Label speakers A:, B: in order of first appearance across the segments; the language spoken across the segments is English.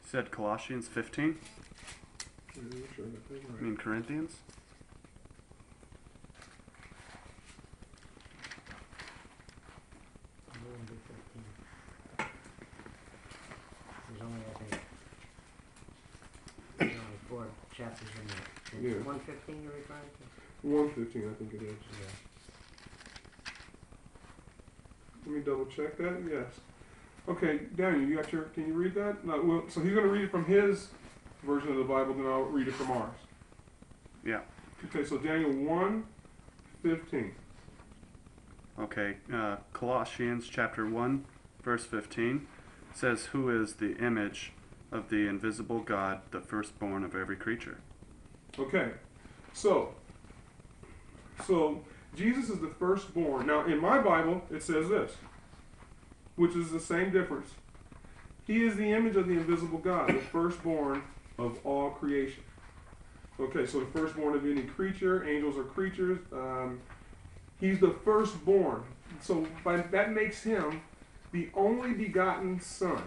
A: said Colossians 15?
B: Sure, right.
A: I mean Corinthians?
C: There's only, I think, there's only 4 chapters in there.
B: Yeah.
C: 115 you're referring to?
B: 115, I think it is.
C: Yeah.
B: Let me double check that. Yes. Okay, Daniel, you got your? Can you read that? No, well, so he's going to read it from his version of the Bible, then I'll read it from ours.
A: Yeah.
B: Okay, so Daniel 1:15.
A: Okay, Colossians chapter 1, verse 15 says, "Who is the image of the invisible God, the firstborn of every creature."
B: Okay, so Jesus is the firstborn. Now, in my Bible, it says this, which is the same difference. He is the image of the invisible God, the firstborn of all creation. Okay, so the firstborn of any creature, angels are creatures. He's the firstborn. So that makes him the only begotten Son.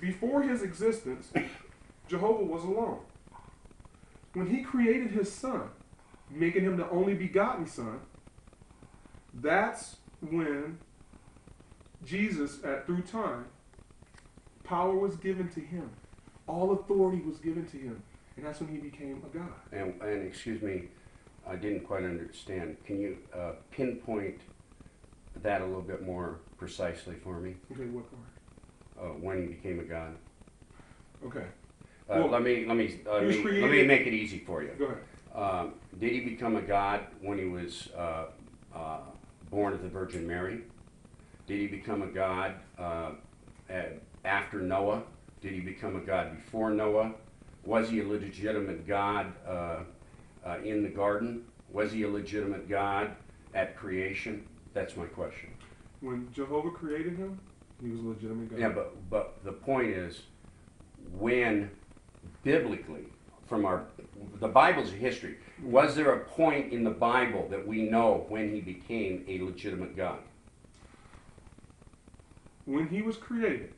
B: Before his existence, Jehovah was alone. When he created his Son, making him the only begotten Son, that's when Jesus, through time, power was given to him. All authority was given to him. And that's when he became a God.
D: And excuse me, I didn't quite understand. Can you pinpoint that a little bit more precisely for me?
B: Okay, what part?
D: When he became a God.
B: Okay.
D: Let me make it easy for you.
B: Go ahead.
D: Did he become a God when he was born of the Virgin Mary? Did he become a God after Noah? Did he become a God before Noah? Was he a legitimate God in the garden? Was he a legitimate God at creation? That's my question.
B: When Jehovah created him, he was a legitimate God.
D: Yeah, but the point is, when biblically, the Bible's a history, was there a point in the Bible that we know when he became a legitimate God?
B: When he was created,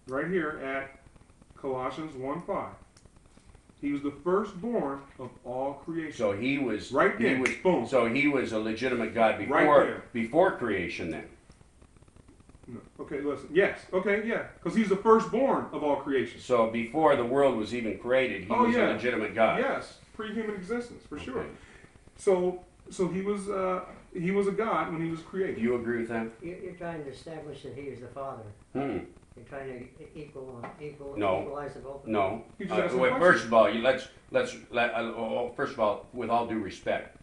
B: right here at Colossians 1:5, he was the firstborn of all creation.
D: So he was
B: right there. Boom.
D: So he was a legitimate God before creation then.
B: No. Okay, listen. Yes. Okay, yeah. Because he's the firstborn of all creation.
D: So before the world was even created, he was a legitimate God.
B: Yes, pre-human existence for sure.
D: Okay.
B: So he was a God when he was created.
D: Do you agree with that?
C: You're trying to establish that he is the Father. You're trying to equalize the both.
D: No. First of all, first of all, with all due respect,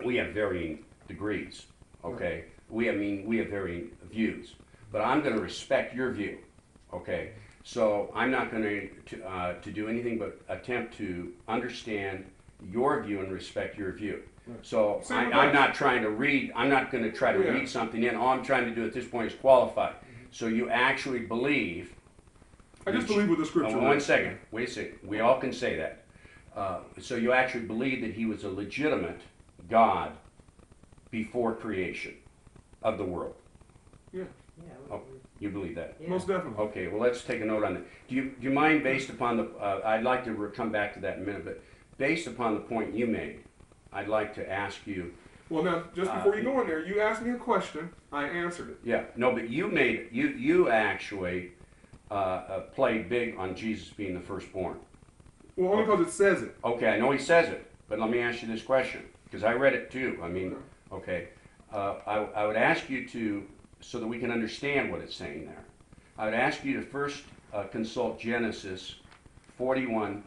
D: we have varying degrees. Okay.
B: Right.
D: We have varying views, but I'm going to respect your view. Okay. So I'm not going to do anything but attempt to understand your view and respect your view.
B: Right.
D: So I'm not trying to read. I'm not going to try to read something in. All I'm trying to do at this point is qualify. So you actually believe.
B: I just believe with the scripture.
D: One second. Wait a second. We all can say that. So you actually believe that he was a legitimate God before creation of the world.
B: Yeah.
C: Yeah.
D: Oh, you believe that?
C: Yeah.
B: Most definitely.
D: Okay. Well, let's take a note on that. Do you mind, based upon the? I'd like to come back to that in a minute, but based upon the point you made, I'd like to ask you.
B: Well, now, just before you go in there, you asked me a question. I answered it.
D: Yeah. No, but you actually played big on Jesus being the firstborn.
B: Well, only because it says it.
D: Okay, I know he says it, but let me ask you this question, because I read it too. Okay. I would ask you to, so that we can understand what it's saying there, I would ask you to first consult Genesis 41,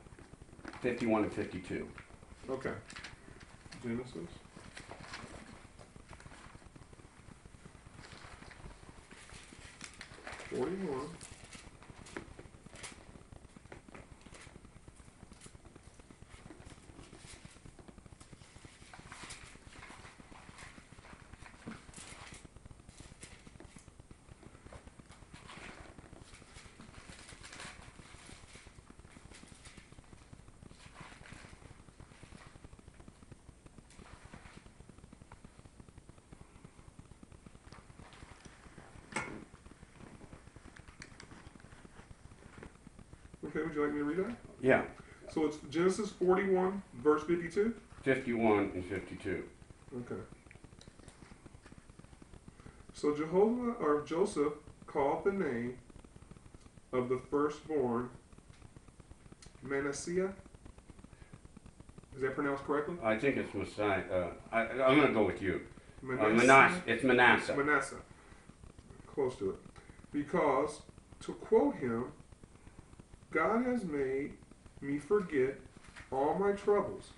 D: 51, and 52.
B: Okay. Genesis. (41). Okay, would you like me to read that?
D: Yeah,
B: So it's Genesis 41, verse 52?
D: 51 and 52.
B: Okay. So Joseph called the name of the firstborn Manasseh. Is that pronounced correctly?
D: I think it's Messiah. I'm going to go with you.
B: Manasseh.
D: It's Manasseh.
B: Manasseh. Close to it. Because, to quote him, God has made me forget all my troubles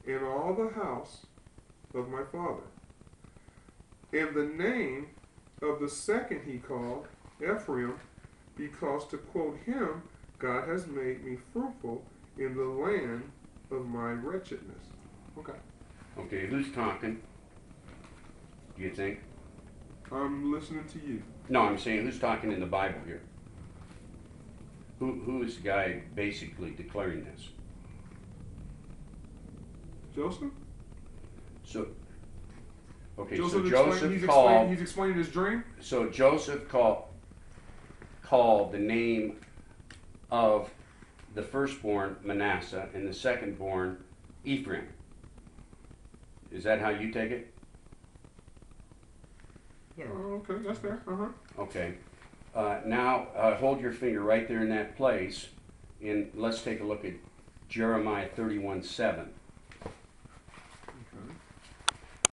B: and all the house of my father. And the name of the second he called Ephraim, because, to quote him, God has made me fruitful in the land of my wretchedness. Okay.
D: Okay, who's talking? Do you think?
B: I'm listening to you.
D: No, I'm saying who's talking in the Bible here? Who is the guy basically declaring this?
B: Joseph?
D: So, okay,
B: Joseph
D: so Joseph
B: he's explaining his dream?
D: So Joseph called the name of the firstborn Manasseh and the secondborn Ephraim. Is that how you take it?
C: Yeah.
B: Oh, okay, that's fair. Uh-huh.
D: Okay. Now hold your finger right there in that place, and let's take a look at Jeremiah 31:7.